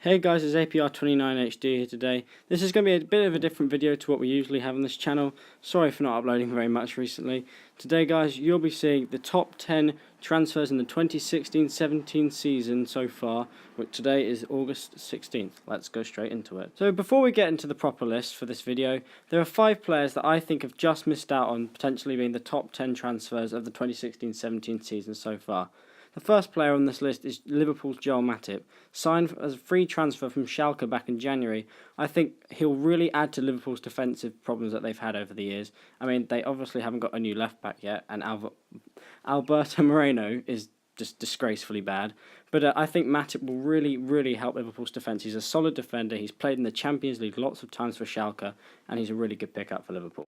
Hey guys, it's APR29HD here today. This is going to be a bit of a different video to what we usually have on this channel. Sorry for not uploading very much recently. Today guys, you'll be seeing the top 10 transfers in the 2016-17 season so far, which today is August 16th. Let's go straight into it. So before we get into the proper list for this video, there are 5 players that I think have just missed out on potentially being the top 10 transfers of the 2016-17 season so far. The first player on this list is Liverpool's Joel Matip. Signed as a free transfer from Schalke back in January, I think he'll really add to Liverpool's defensive problems that they've had over the years. I mean, they obviously haven't got a new left-back yet, and Alberto Moreno is just disgracefully bad. But I think Matip will really help Liverpool's defence. He's a solid defender, he's played in the Champions League lots of times for Schalke, and he's a really good pickup for Liverpool.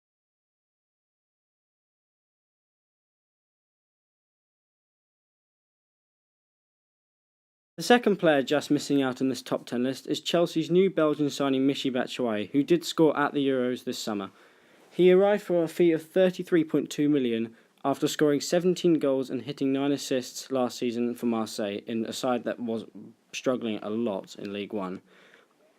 The second player just missing out on this top 10 list is Chelsea's new Belgian signing Michy Batshuayi, who did score at the Euros this summer. He arrived for a fee of £33.2 million after scoring 17 goals and hitting 9 assists last season for Marseille in a side that was struggling a lot in League One.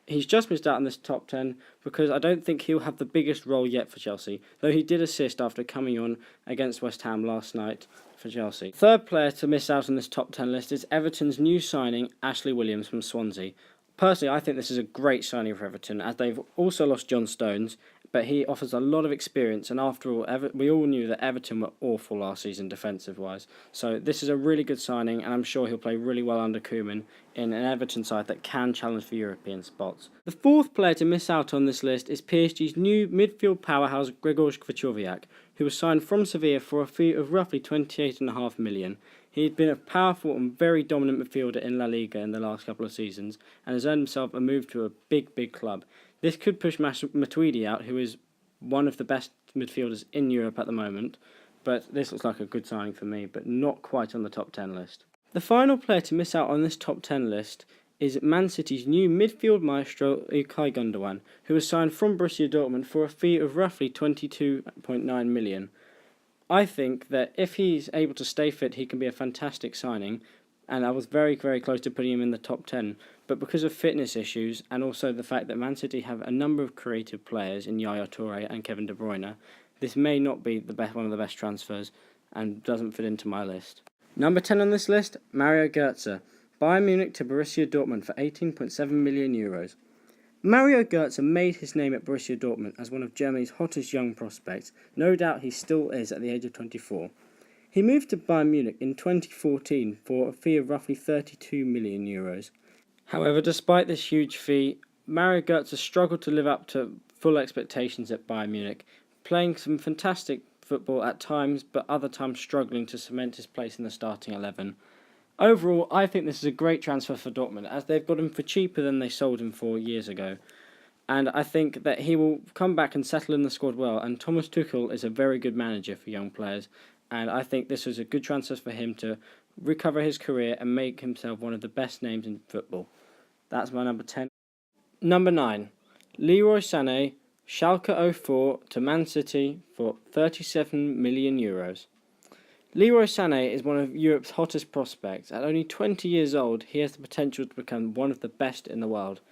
He's just missed out on this top 10 because I don't think he'll have the biggest role yet for Chelsea, though he did assist after coming on against West Ham last night for Chelsea. Third player to miss out on this top 10 list is Everton's new signing, Ashley Williams from Swansea. Personally, I think this is a great signing for Everton, as they've also lost John Stones, but he offers a lot of experience, and after all, we all knew that Everton were awful last season defensive-wise. So this is a really good signing, and I'm sure he'll play really well under Koeman in an Everton side that can challenge for European spots. The fourth player to miss out on this list is PSG's new midfield powerhouse Grzegorz Kwiatkowski, who was signed from Sevilla for a fee of roughly £28.5 million. He had been a powerful and very dominant midfielder in La Liga in the last couple of seasons and has earned himself a move to a big club. This could push Matuidi out, who is one of the best midfielders in Europe at the moment, but this looks like a good signing for me, but not quite on the top 10 list. The final player to miss out on this top 10 list is Man City's new midfield maestro Ilkay Gundogan, who was signed from Borussia Dortmund for a fee of roughly £22.9 million. I think that if he's able to stay fit, he can be a fantastic signing, and I was very close to putting him in the top 10, but because of fitness issues and also the fact that Man City have a number of creative players in Yaya Toure and Kevin De Bruyne, this may not be one of the best transfers and doesn't fit into my list. Number 10 on this list, Mario Götze, Bayern Munich to Borussia Dortmund for €18.7 million. Mario Götze made his name at Borussia Dortmund as one of Germany's hottest young prospects. No doubt he still is at the age of 24. He moved to Bayern Munich in 2014 for a fee of roughly €32 million. However, despite this huge fee, Mario Götze struggled to live up to full expectations at Bayern Munich, playing some fantastic football at times, but other times struggling to cement his place in the starting 11. Overall, I think this is a great transfer for Dortmund, as they've got him for cheaper than they sold him for years ago. And I think that he will come back and settle in the squad well, and Thomas Tuchel is a very good manager for young players, and I think this was a good transfer for him to recover his career and make himself one of the best names in football. That's my number 10. Number 9. Leroy Sane, Schalke 04 to Man City for €37 million. Leroy Sane is one of Europe's hottest prospects. At only 20 years old, he has the potential to become one of the best in the world.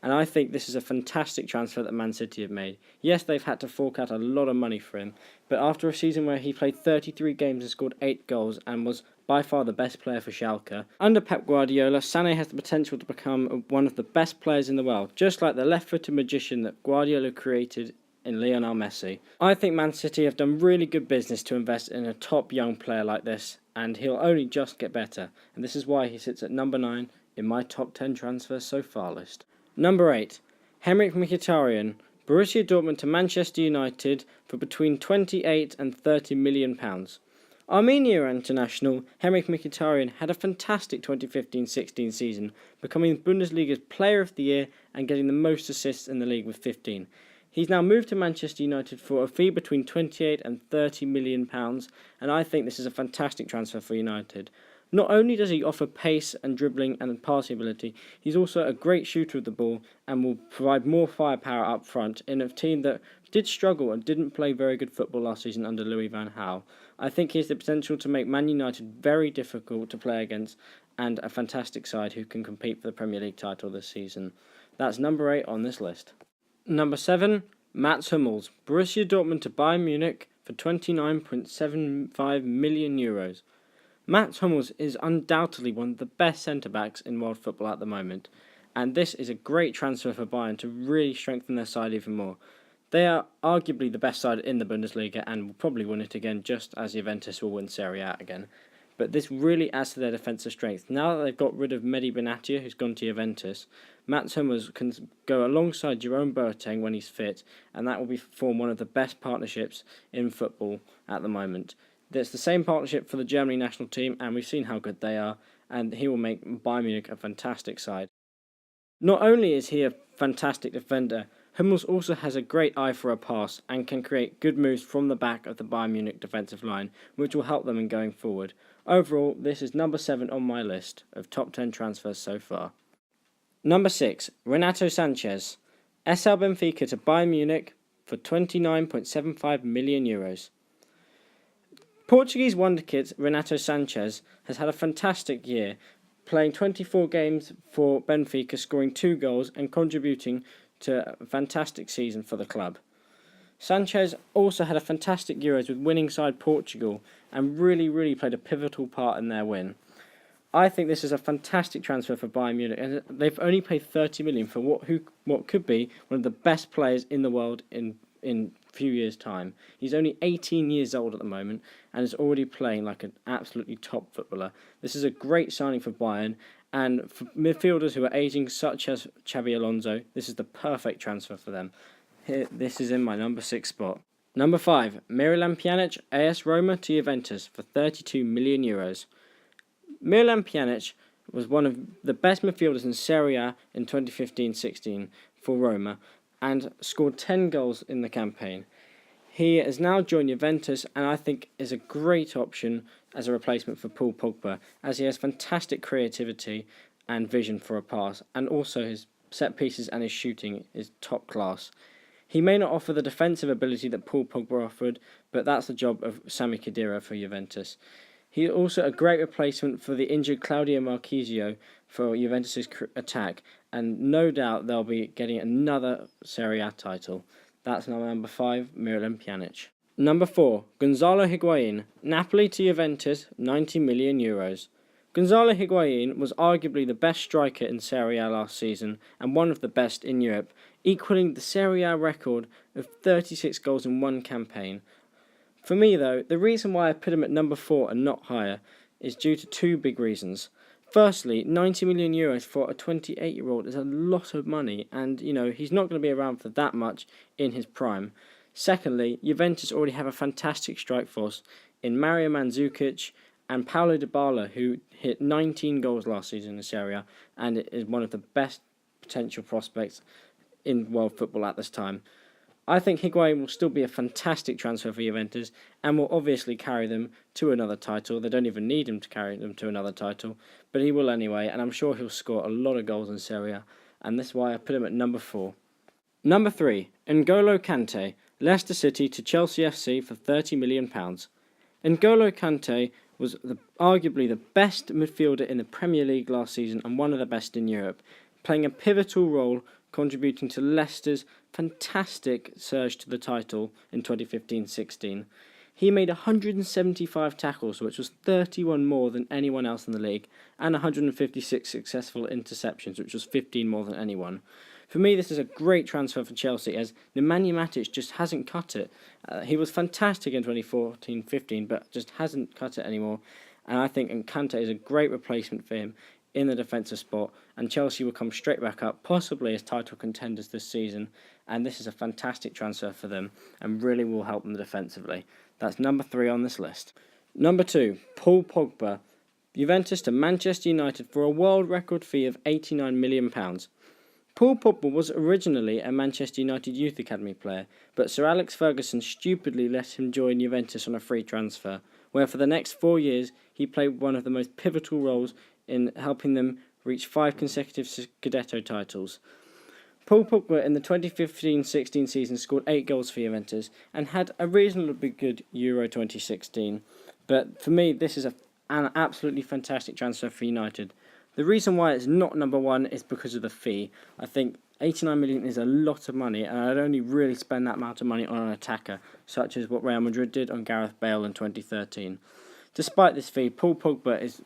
And I think this is a fantastic transfer that Man City have made. Yes, they've had to fork out a lot of money for him, but after a season where he played 33 games and scored 8 goals and was by far the best player for Schalke, under Pep Guardiola, Sane has the potential to become one of the best players in the world, just like the left-footed magician that Guardiola created in Lionel Messi. I think Man City have done really good business to invest in a top young player like this, and he'll only just get better, and this is why he sits at number 9 in my top 10 transfers so far list. Number 8. Henrikh Mkhitaryan, Borussia Dortmund to Manchester United for between £28 and £30 million. Armenia international Henrikh Mkhitaryan had a fantastic 2015-16 season, becoming Bundesliga's Player of the Year and getting the most assists in the league with 15. He's now moved to Manchester United for a fee between £28 and £30 million, and I think this is a fantastic transfer for United. Not only does he offer pace and dribbling and passing ability, he's also a great shooter of the ball and will provide more firepower up front in a team that did struggle and didn't play very good football last season under Louis van Gaal. I think he has the potential to make Man United very difficult to play against, and a fantastic side who can compete for the Premier League title this season. That's number 8 on this list. Number 7, Mats Hummels, Borussia Dortmund to Bayern Munich for €29.75 million. Mats Hummels is undoubtedly one of the best centre-backs in world football at the moment, and this is a great transfer for Bayern to really strengthen their side even more. They are arguably the best side in the Bundesliga and will probably win it again, just as Juventus will win Serie A again. But this really adds to their defensive strength. Now that they've got rid of Mehdi Benatia, who's gone to Juventus, Mats Hummels can go alongside Jerome Boateng when he's fit, and that will form one of the best partnerships in football at the moment. It's the same partnership for the Germany national team, and we've seen how good they are, and he will make Bayern Munich a fantastic side. Not only is he a fantastic defender, Hummels also has a great eye for a pass and can create good moves from the back of the Bayern Munich defensive line, which will help them in going forward. Overall, this is number 7 on my list of top 10 transfers so far. Number 6, Renato Sanches, SL Benfica to Bayern Munich for €29.75 million. Portuguese wonderkid Renato Sanches has had a fantastic year, playing 24 games for Benfica, scoring 2 goals and contributing to a fantastic season for the club. Sanches also had a fantastic Euros with winning side Portugal and really played a pivotal part in their win. I think this is a fantastic transfer for Bayern Munich, and they've only paid $30 million for what could be one of the best players in the world in a few years' time. He's only 18 years old at the moment and is already playing like an absolutely top footballer. This is a great signing for Bayern, and for midfielders who are aging, such as Xabi Alonso, this is the perfect transfer for them. This is in my number 6 spot. Number 5, Miralem Pjanic, AS Roma to Juventus for €32 million. Miralem Pjanic was one of the best midfielders in Serie A in 2015-16 for Roma and scored 10 goals in the campaign. He has now joined Juventus and I think is a great option as a replacement for Paul Pogba, as he has fantastic creativity and vision for a pass, and also his set pieces and his shooting is top class. He may not offer the defensive ability that Paul Pogba offered, but that's the job of Sami Khedira for Juventus. He is also a great replacement for the injured Claudio Marchisio for Juventus' attack, and no doubt they'll be getting another Serie A title. That's number 5, Miralem Pjanic. Number 4, Gonzalo Higuain, Napoli to Juventus, €90 million. Gonzalo Higuain was arguably the best striker in Serie A last season and one of the best in Europe, equaling the Serie A record of 36 goals in one campaign. For me, though, the reason why I put him at number 4 and not higher is due to 2 big reasons. Firstly, €90 million for a 28-year-old is a lot of money, and, he's not going to be around for that much in his prime. Secondly, Juventus already have a fantastic strike force in Mario Mandzukic and Paulo Dybala, who hit 19 goals last season in Serie A and is one of the best potential prospects in world football at this time. I think Higuain will still be a fantastic transfer for Juventus and will obviously carry them to another title. They don't even need him to carry them to another title, but he will anyway, and I'm sure he'll score a lot of goals in Serie A, and that's why I put him at number 4. Number 3, N'Golo Kanté, Leicester City to Chelsea FC for £30 million. N'Golo Kanté was arguably the best midfielder in the Premier League last season and one of the best in Europe, playing a pivotal role contributing to Leicester's fantastic surge to the title in 2015-16. He made 175 tackles, which was 31 more than anyone else in the league, and 156 successful interceptions, which was 15 more than anyone. For me, this is a great transfer for Chelsea, as Nemanja Matic just hasn't cut it. He was fantastic in 2014-15, but just hasn't cut it anymore, and I think Kanté is a great replacement for him in the defensive spot, and Chelsea will come straight back up, possibly as title contenders this season, and this is a fantastic transfer for them and really will help them defensively. That's number 3 on this list. Number 2, Paul Pogba, Juventus to Manchester United for a world record fee of £89 million. Paul Pogba was originally a Manchester United Youth Academy player, but Sir Alex Ferguson stupidly let him join Juventus on a free transfer, where for the next 4 years he played one of the most pivotal roles in helping them reach 5 consecutive Scudetto titles. Paul Pogba in the 2015-16 season scored 8 goals for Juventus and had a reasonably good Euro 2016, but for me this is an an absolutely fantastic transfer for United. The reason why it's not number one is because of the fee. I think 89 million is a lot of money, and I'd only really spend that amount of money on an attacker, such as what Real Madrid did on Gareth Bale in 2013. Despite this fee, Paul Pogba is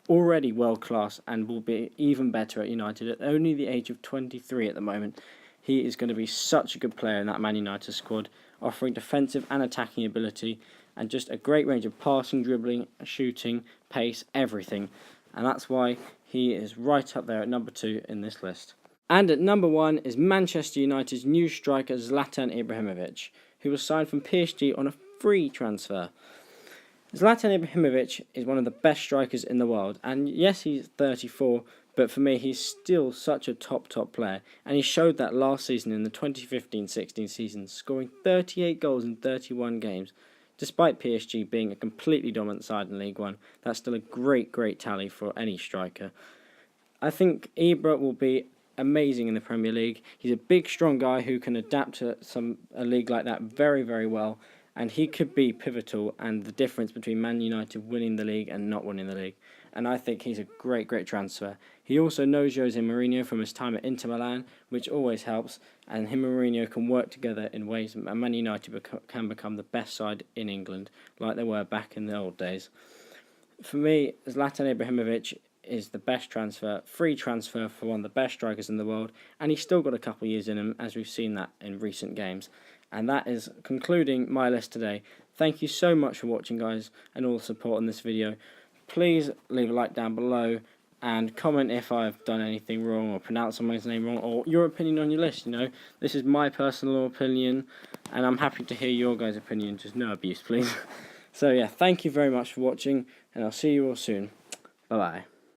already world class and will be even better at United at only the age of 23 at the moment. He is going to be such a good player in that Man United squad, offering defensive and attacking ability and just a great range of passing, dribbling, shooting, pace, everything. And that's why he is right up there at number 2 in this list. And at number 1 is Manchester United's new striker Zlatan Ibrahimovic, who was signed from PSG on a free transfer. Zlatan Ibrahimovic is one of the best strikers in the world, and yes, he's 34, but for me, he's still such a top player, and he showed that last season in the 2015-16 season, scoring 38 goals in 31 games. Despite PSG being a completely dominant side in League One, that's still a great tally for any striker. I think Ibra will be amazing in the Premier League. He's a big, strong guy who can adapt to a league like that very well, and he could be pivotal and the difference between Man United winning the league and not winning the league. And I think he's a great transfer. He also knows Jose Mourinho from his time at Inter Milan, which always helps, and him and Mourinho can work together in ways that Man United can become the best side in England, like they were back in the old days. For me, Zlatan Ibrahimovic is the best transfer, free transfer for one of the best strikers in the world, and he's still got a couple of years in him, as we've seen that in recent games. And that is concluding my list today. Thank you so much for watching, guys, and all the support on this video. Please leave a like down below and comment if I've done anything wrong or pronounced someone's name wrong, or your opinion on your list. This is my personal opinion, and I'm happy to hear your guys' opinion. Just no abuse, please. So yeah, thank you very much for watching, and I'll see you all soon. Bye bye.